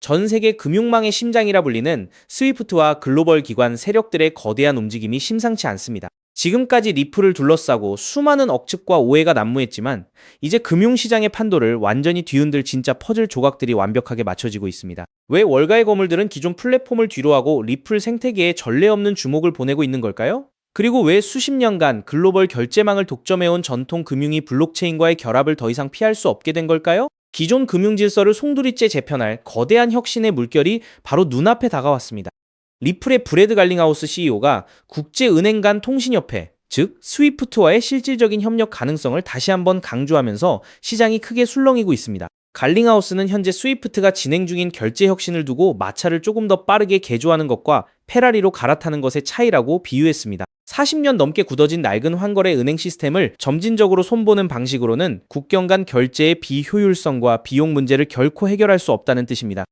전 세계 금융망의 심장이라 불리는 스위프트와 글로벌 기관 세력들의 거대한 움직임이 심상치 않습니다. 지금까지 리플을 둘러싸고 수많은 억측과 오해가 난무했지만 이제 금융시장의 판도를 완전히 뒤흔들 진짜 퍼즐 조각들이 완벽하게 맞춰지고 있습니다. 왜 월가의 거물들은 기존 플랫폼을 뒤로하고 리플 생태계에 전례 없는 주목을 보내고 있는 걸까요? 그리고 왜 수십 년간 글로벌 결제망을 독점해온 전통 금융이 블록체인과의 결합을 더 이상 피할 수 없게 된 걸까요? 기존 금융 질서를 송두리째 재편할 거대한 혁신의 물결이 바로 눈앞에 다가왔습니다. 리플의 브래드 갈링하우스 CEO가 국제은행 간 통신협회, 즉 스위프트와의 실질적인 협력 가능성을 다시 한번 강조하면서 시장이 크게 술렁이고 있습니다. 갈링하우스는 현재 스위프트가 진행 중인 결제 혁신을 두고 마차를 조금 더 빠르게 개조하는 것과 페라리로 갈아타는 것의 차이라고 비유했습니다. 40년 넘게 굳어진 낡은 환거래 은행 시스템을 점진적으로 손보는 방식으로는 국경 간 결제의 비효율성과 비용 문제를 결코 해결할 수 없다는 뜻입니다.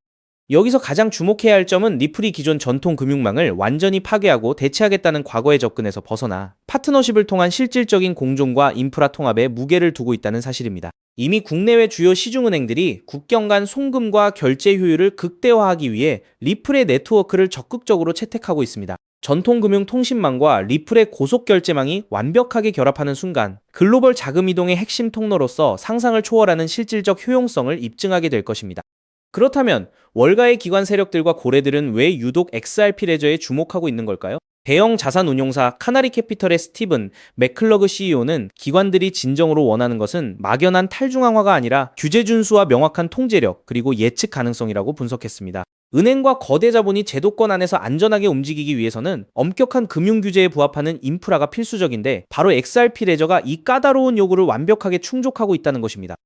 여기서 가장 주목해야 할 점은 리플이 기존 전통 금융망을 완전히 파괴하고 대체하겠다는 과거의 접근에서 벗어나 파트너십을 통한 실질적인 공존과 인프라 통합에 무게를 두고 있다는 사실입니다. 이미 국내외 주요 시중은행들이 국경 간 송금과 결제 효율을 극대화하기 위해 리플의 네트워크를 적극적으로 채택하고 있습니다. 전통금융 통신망과 리플의 고속결제망이 완벽하게 결합하는 순간 글로벌 자금이동의 핵심 통로로서 상상을 초월하는 실질적 효용성을 입증하게 될 것입니다. 그렇다면 월가의 기관 세력들과 고래들은 왜 유독 XRP 레저에 주목하고 있는 걸까요? 대형 자산 운용사 카나리 캐피털의 스티븐 맥클러그 CEO는 기관들이 진정으로 원하는 것은 막연한 탈중앙화가 아니라 규제 준수와 명확한 통제력 그리고 예측 가능성이라고 분석했습니다. 은행과 거대 자본이 제도권 안에서 안전하게 움직이기 위해서는 엄격한 금융 규제에 부합하는 인프라가 필수적인데 바로 XRP 레저가 이 까다로운 요구를 완벽하게 충족하고 있다는 것입니다.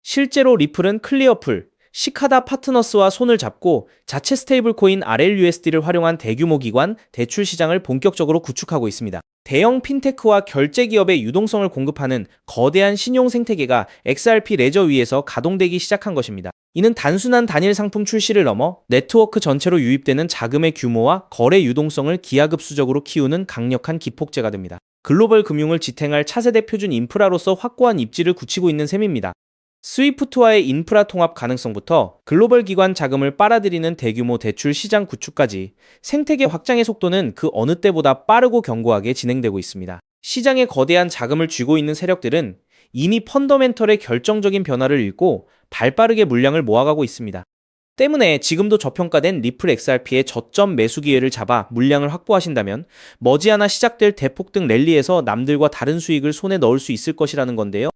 실제로 리플은 클리어풀, 시카다 파트너스와 손을 잡고 자체 스테이블 코인 RLUSD를 활용한 대규모 기관, 대출 시장을 본격적으로 구축하고 있습니다. 대형 핀테크와 결제 기업의 유동성을 공급하는 거대한 신용 생태계가 XRP 레저 위에서 가동되기 시작한 것입니다. 이는 단순한 단일 상품 출시를 넘어 네트워크 전체로 유입되는 자금의 규모와 거래 유동성을 기하급수적으로 키우는 강력한 기폭제가 됩니다. 글로벌 금융을 지탱할 차세대 표준 인프라로서 확고한 입지를 굳히고 있는 셈입니다. 스위프트와의 인프라 통합 가능성부터 글로벌 기관 자금을 빨아들이는 대규모 대출 시장 구축까지 생태계 확장의 속도는 그 어느 때보다 빠르고 견고하게 진행되고 있습니다. 시장에 거대한 자금을 쥐고 있는 세력들은 이미 펀더멘털의 결정적인 변화를 읽고 발빠르게 물량을 모아가고 있습니다. 때문에 지금도 저평가된 리플 XRP의 저점 매수 기회를 잡아 물량을 확보하신다면 머지않아 시작될 대폭등 랠리에서 남들과 다른 수익을 손에 넣을 수 있을 것이라는 건데요.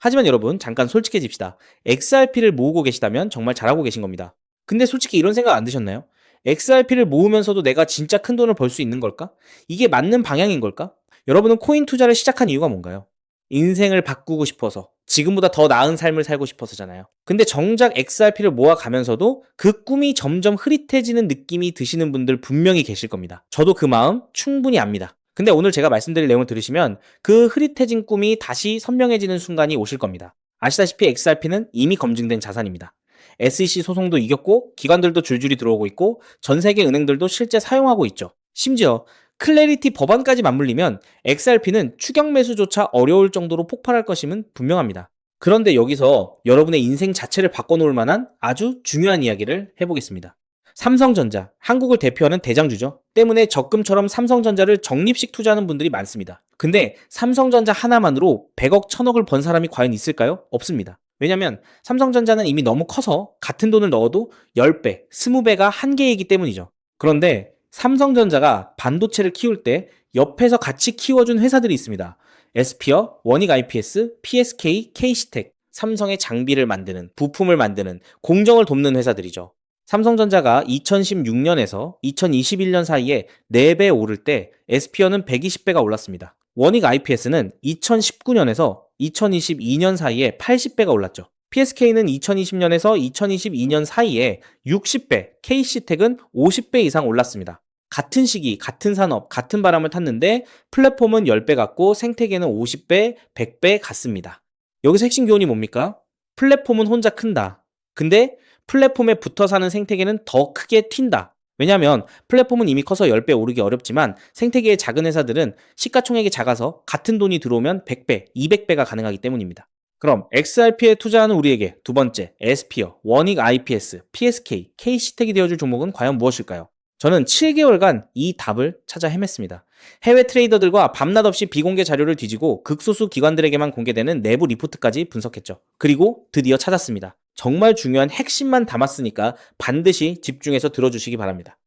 하지만 여러분, 잠깐 솔직해집시다. XRP를 모으고 계시다면 정말 잘하고 계신 겁니다. 근데 솔직히 이런 생각 안 드셨나요? XRP를 모으면서도 내가 진짜 큰 돈을 벌 수 있는 걸까? 이게 맞는 방향인 걸까? 여러분은 코인 투자를 시작한 이유가 뭔가요? 인생을 바꾸고 싶어서, 지금보다 더 나은 삶을 살고 싶어서잖아요. 근데 정작 XRP를 모아가면서도 그 꿈이 점점 흐릿해지는 느낌이 드시는 분들 분명히 계실 겁니다. 저도 그 마음 충분히 압니다. 근데 오늘 제가 말씀드릴 내용을 들으시면 그 흐릿해진 꿈이 다시 선명해지는 순간이 오실 겁니다. 아시다시피 XRP는 이미 검증된 자산입니다. SEC 소송도 이겼고 기관들도 줄줄이 들어오고 있고 전 세계 은행들도 실제 사용하고 있죠. 심지어 클래리티 법안까지 맞물리면 XRP는 추격 매수조차 어려울 정도로 폭발할 것임은 분명합니다. 그런데 여기서 여러분의 인생 자체를 바꿔놓을 만한 아주 중요한 이야기를 해보겠습니다. 삼성전자, 한국을 대표하는 대장주죠. 때문에 적금처럼 삼성전자를 적립식 투자하는 분들이 많습니다. 근데 삼성전자 하나만으로 100억, 1000억을 번 사람이 과연 있을까요? 없습니다. 왜냐면 삼성전자는 이미 너무 커서 같은 돈을 넣어도 10배, 20배가 한계이기 때문이죠. 그런데 삼성전자가 반도체를 키울 때 옆에서 같이 키워준 회사들이 있습니다. 에스피어, 원익 IPS, PSK, KC텍, 삼성의 장비를 만드는, 부품을 만드는, 공정을 돕는 회사들이죠. 삼성전자가 2016년에서 2021년 사이에 4배 오를 때 에스피어는 120배가 올랐습니다. 원익 IPS는 2019년에서 2022년 사이에 80배가 올랐죠. PSK는 2020년에서 2022년 사이에 60배, KC텍은 50배 이상 올랐습니다. 같은 시기, 같은 산업, 같은 바람을 탔는데 플랫폼은 10배 같고 생태계는 50배, 100배 같습니다. 여기서 핵심 교훈이 뭡니까? 플랫폼은 혼자 큰다. 근데 플랫폼에 붙어 사는 생태계는 더 크게 튄다. 왜냐하면 플랫폼은 이미 커서 10배 오르기 어렵지만 생태계의 작은 회사들은 시가총액이 작아서 같은 돈이 들어오면 100배, 200배가 가능하기 때문입니다. 그럼 XRP에 투자하는 우리에게 두 번째, 에스피어, 원익 IPS, PSK, K시텍이 되어줄 종목은 과연 무엇일까요? 저는 7개월간 이 답을 찾아 헤맸습니다. 해외 트레이더들과 밤낮 없이 비공개 자료를 뒤지고 극소수 기관들에게만 공개되는 내부 리포트까지 분석했죠. 그리고 드디어 찾았습니다. 정말 중요한 핵심만 담았으니까 반드시 집중해서 들어주시기 바랍니다.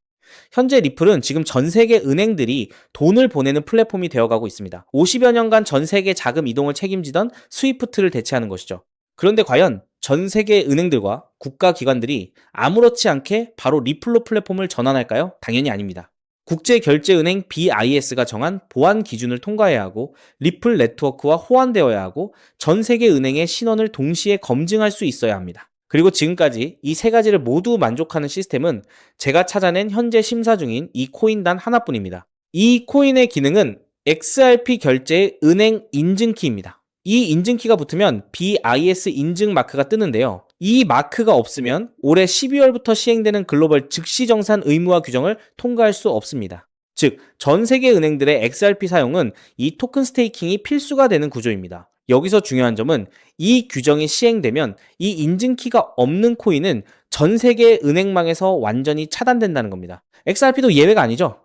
현재 리플은 지금 전 세계 은행들이 돈을 보내는 플랫폼이 되어가고 있습니다. 50여 년간 전 세계 자금 이동을 책임지던 스위프트를 대체하는 것이죠. 그런데 과연 전 세계 은행들과 국가기관들이 아무렇지 않게 바로 리플로 플랫폼을 전환할까요? 당연히 아닙니다. 국제결제은행 BIS가 정한 보안 기준을 통과해야 하고 리플 네트워크와 호환되어야 하고 전 세계 은행의 신원을 동시에 검증할 수 있어야 합니다. 그리고 지금까지 이 세 가지를 모두 만족하는 시스템은 제가 찾아낸 현재 심사 중인 이 코인 단 하나뿐입니다. 이 코인의 기능은 XRP 결제의 은행 인증키입니다. 이 인증키가 붙으면 BIS 인증 마크가 뜨는데요. 이 마크가 없으면 올해 12월부터 시행되는 글로벌 즉시정산 의무화 규정을 통과할 수 없습니다. 즉, 전 세계 은행들의 XRP 사용은 이 토큰 스테이킹이 필수가 되는 구조입니다. 여기서 중요한 점은 이 규정이 시행되면 이 인증키가 없는 코인은 전 세계 은행망에서 완전히 차단된다는 겁니다. XRP도 예외가 아니죠.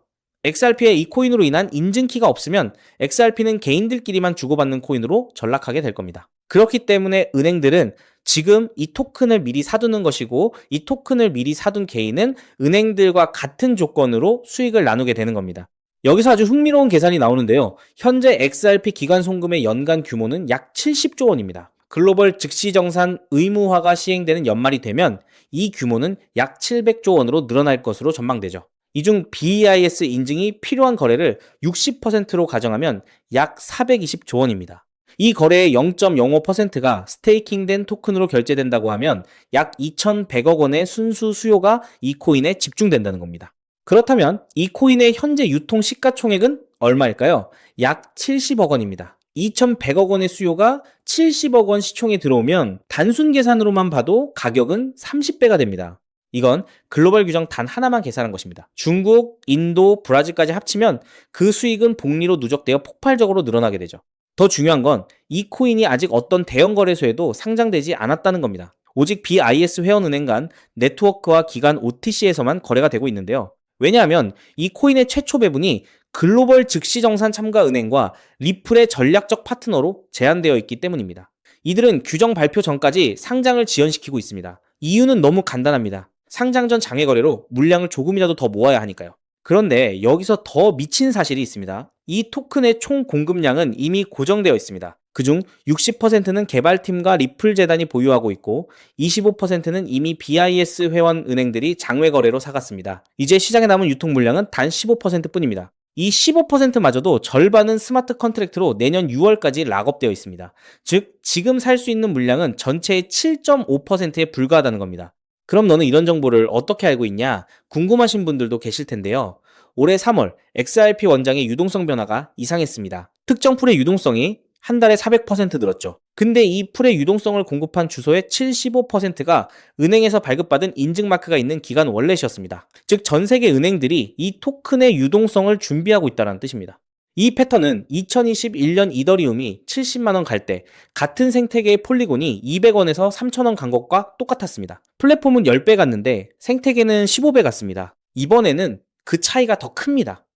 XRP의 이 코인으로 인한 인증키가 없으면 XRP는 개인들끼리만 주고받는 코인으로 전락하게 될 겁니다. 그렇기 때문에 은행들은 지금 이 토큰을 미리 사두는 것이고 이 토큰을 미리 사둔 개인은 은행들과 같은 조건으로 수익을 나누게 되는 겁니다. 여기서 아주 흥미로운 계산이 나오는데요. 현재 XRP 기관 송금의 연간 규모는 약 70조 원입니다. 글로벌 즉시정산 의무화가 시행되는 연말이 되면 이 규모는 약 700조 원으로 늘어날 것으로 전망되죠. 이 중 BIS 인증이 필요한 거래를 60%로 가정하면 약 420조 원입니다. 이 거래의 0.05%가 스테이킹된 토큰으로 결제된다고 하면 약 2,100억 원의 순수 수요가 이 코인에 집중된다는 겁니다. 그렇다면 이 코인의 현재 유통 시가총액은 얼마일까요? 약 70억 원입니다. 2,100억 원의 수요가 70억 원 시총에 들어오면 단순 계산으로만 봐도 가격은 30배가 됩니다. 이건 글로벌 규정 단 하나만 계산한 것입니다. 중국, 인도, 브라질까지 합치면 그 수익은 복리로 누적되어 폭발적으로 늘어나게 되죠. 더 중요한 건 이 코인이 아직 어떤 대형 거래소에도 상장되지 않았다는 겁니다. 오직 BIS 회원은행 간 네트워크와 기관 OTC에서만 거래가 되고 있는데요. 왜냐하면 이 코인의 최초 배분이 글로벌 즉시정산 참가 은행과 리플의 전략적 파트너로 제한되어 있기 때문입니다. 이들은 규정 발표 전까지 상장을 지연시키고 있습니다. 이유는 너무 간단합니다. 상장 전 장외 거래로 물량을 조금이라도 더 모아야 하니까요. 그런데 여기서 더 미친 사실이 있습니다. 이 토큰의 총 공급량은 이미 고정되어 있습니다. 그중 60%는 개발팀과 리플 재단이 보유하고 있고 25%는 이미 BIS 회원 은행들이 장외 거래로 사갔습니다. 이제 시장에 남은 유통 물량은 단 15%뿐입니다. 이 15%마저도 절반은 스마트 컨트랙트로 내년 6월까지 락업되어 있습니다. 즉, 지금 살 수 있는 물량은 전체의 7.5%에 불과하다는 겁니다. 그럼 너는 이런 정보를 어떻게 알고 있냐? 궁금하신 분들도 계실 텐데요. 올해 3월 XRP 원장의 유동성 변화가 이상했습니다. 특정 풀의 유동성이 한 달에 400% 늘었죠. 근데 이 풀의 유동성을 공급한 주소의 75%가 은행에서 발급받은 인증마크가 있는 기관 월렛이었습니다. 즉, 전 세계 은행들이 이 토큰의 유동성을 준비하고 있다는 뜻입니다. 이 패턴은 2021년 이더리움이 70만원 갈 때 같은 생태계의 폴리곤이 200원에서 3,000원 간 것과 똑같았습니다. 플랫폼은 10배 갔는데 생태계는 15배 갔습니다. 이번에는 그 차이가 더 큽니다.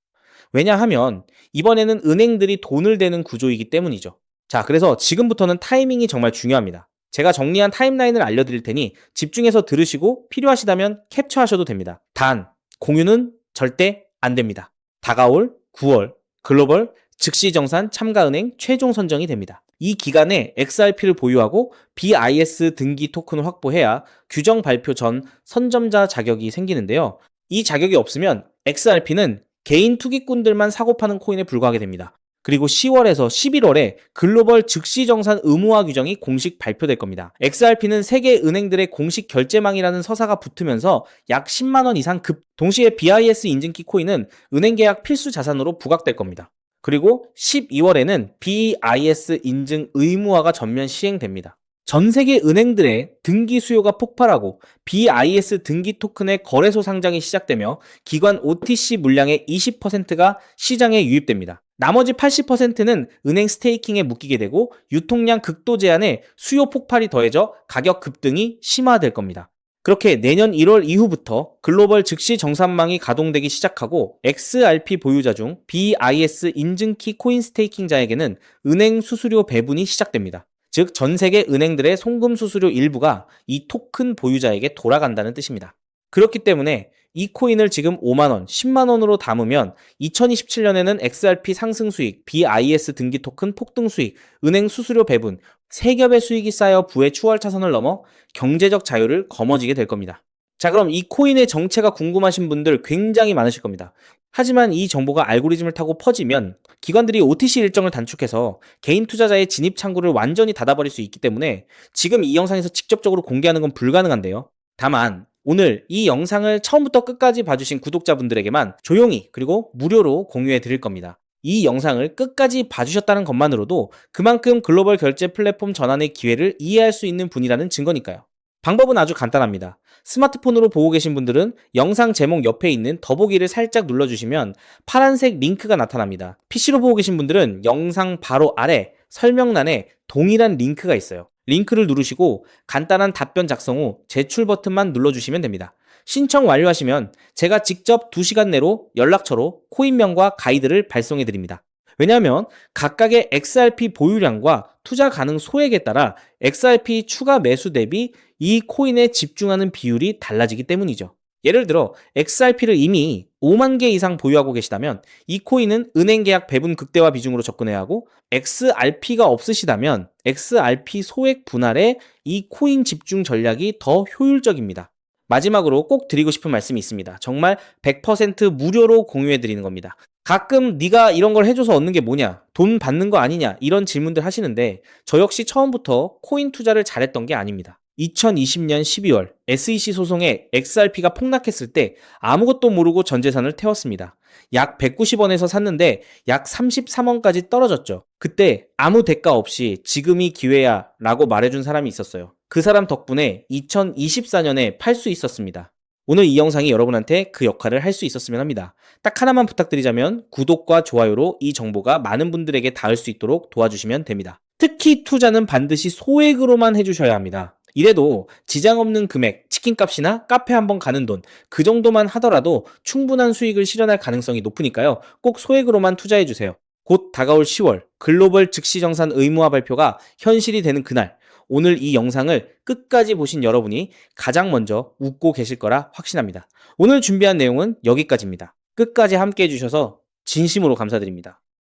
왜냐하면 이번에는 은행들이 돈을 대는 구조이기 때문이죠. 자, 그래서 지금부터는 타이밍이 정말 중요합니다. 제가 정리한 타임라인을 알려드릴 테니 집중해서 들으시고 필요하시다면 캡처하셔도 됩니다. 단, 공유는 절대 안 됩니다. 다가올 9월 글로벌 즉시정산 참가은행 최종 선정이 됩니다. 이 기간에 XRP를 보유하고 BIS 등기 토큰을 확보해야 규정 발표 전 선점자 자격이 생기는데요. 이 자격이 없으면 XRP는 개인 투기꾼들만 사고 파는 코인에 불과하게 됩니다. 그리고 10월에서 11월에 글로벌 즉시정산 의무화 규정이 공식 발표될 겁니다. XRP는 세계 은행들의 공식 결제망이라는 서사가 붙으면서 약 10만 원 이상 동시에 BIS 인증키 코인은 은행 계약 필수 자산으로 부각될 겁니다. 그리고 12월에는 BIS 인증 의무화가 전면 시행됩니다. 전 세계 은행들의 등기 수요가 폭발하고 BIS 등기 토큰의 거래소 상장이 시작되며 기관 OTC 물량의 20%가 시장에 유입됩니다. 나머지 80%는 은행 스테이킹에 묶이게 되고 유통량 극도 제한에 수요 폭발이 더해져 가격 급등이 심화될 겁니다. 그렇게 내년 1월 이후부터 글로벌 즉시 정산망이 가동되기 시작하고 XRP 보유자 중 BIS 인증키 코인 스테이킹자에게는 은행 수수료 배분이 시작됩니다. 즉, 전 세계 은행들의 송금 수수료 일부가 이 토큰 보유자에게 돌아간다는 뜻입니다. 그렇기 때문에 이 코인을 지금 5만원, 10만원으로 담으면 2027년에는 XRP 상승 수익, BIS 등기 토큰 폭등 수익, 은행 수수료 배분, 세 겹의 수익이 쌓여 부의 추월 차선을 넘어 경제적 자유를 거머쥐게 될 겁니다. 자, 그럼 이 코인의 정체가 궁금하신 분들 굉장히 많으실 겁니다. 하지만 이 정보가 알고리즘을 타고 퍼지면 기관들이 OTC 일정을 단축해서 개인 투자자의 진입 창구를 완전히 닫아버릴 수 있기 때문에 지금 이 영상에서 직접적으로 공개하는 건 불가능한데요. 다만 오늘 이 영상을 처음부터 끝까지 봐주신 구독자분들에게만 조용히 그리고 무료로 공유해 드릴 겁니다. 이 영상을 끝까지 봐주셨다는 것만으로도 그만큼 글로벌 결제 플랫폼 전환의 기회를 이해할 수 있는 분이라는 증거니까요. 방법은 아주 간단합니다. 스마트폰으로 보고 계신 분들은 영상 제목 옆에 있는 더보기를 살짝 눌러주시면 파란색 링크가 나타납니다. PC로 보고 계신 분들은 영상 바로 아래 설명란에 동일한 링크가 있어요. 링크를 누르시고 간단한 답변 작성 후 제출 버튼만 눌러주시면 됩니다. 신청 완료하시면 제가 직접 2시간 내로 연락처로 코인명과 가이드를 발송해 드립니다. 왜냐하면 각각의 XRP 보유량과 투자 가능 소액에 따라 XRP 추가 매수 대비 이 코인에 집중하는 비율이 달라지기 때문이죠. 예를 들어 XRP를 이미 5만 개 이상 보유하고 계시다면 이 코인은 은행 계약 배분 극대화 비중으로 접근해야 하고, XRP가 없으시다면 XRP 소액 분할에 이 코인 집중 전략이 더 효율적입니다. 마지막으로 꼭 드리고 싶은 말씀이 있습니다. 정말 100% 무료로 공유해 드리는 겁니다. 가끔 네가 이런 걸 해줘서 얻는 게 뭐냐, 돈 받는 거 아니냐, 이런 질문들 하시는데 저 역시 처음부터 코인 투자를 잘했던 게 아닙니다. 2020년 12월 SEC 소송에 XRP가 폭락했을 때 아무것도 모르고 전 재산을 태웠습니다. 약 190원에서 샀는데 약 33원까지 떨어졌죠. 그때 아무 대가 없이 지금이 기회야 라고 말해준 사람이 있었어요. 그 사람 덕분에 2024년에 팔 수 있었습니다. 오늘 이 영상이 여러분한테 그 역할을 할 수 있었으면 합니다. 딱 하나만 부탁드리자면 구독과 좋아요로 이 정보가 많은 분들에게 닿을 수 있도록 도와주시면 됩니다. 특히 투자는 반드시 소액으로만 해주셔야 합니다. 이래도 지장 없는 금액, 치킨값이나 카페 한번 가는 돈, 그 정도만 하더라도 충분한 수익을 실현할 가능성이 높으니까요. 꼭 소액으로만 투자해주세요. 곧 다가올 10월 글로벌 즉시정산 의무화 발표가 현실이 되는 그날, 오늘 이 영상을 끝까지 보신 여러분이 가장 먼저 웃고 계실 거라 확신합니다. 오늘 준비한 내용은 여기까지입니다. 끝까지 함께 해주셔서 진심으로 감사드립니다.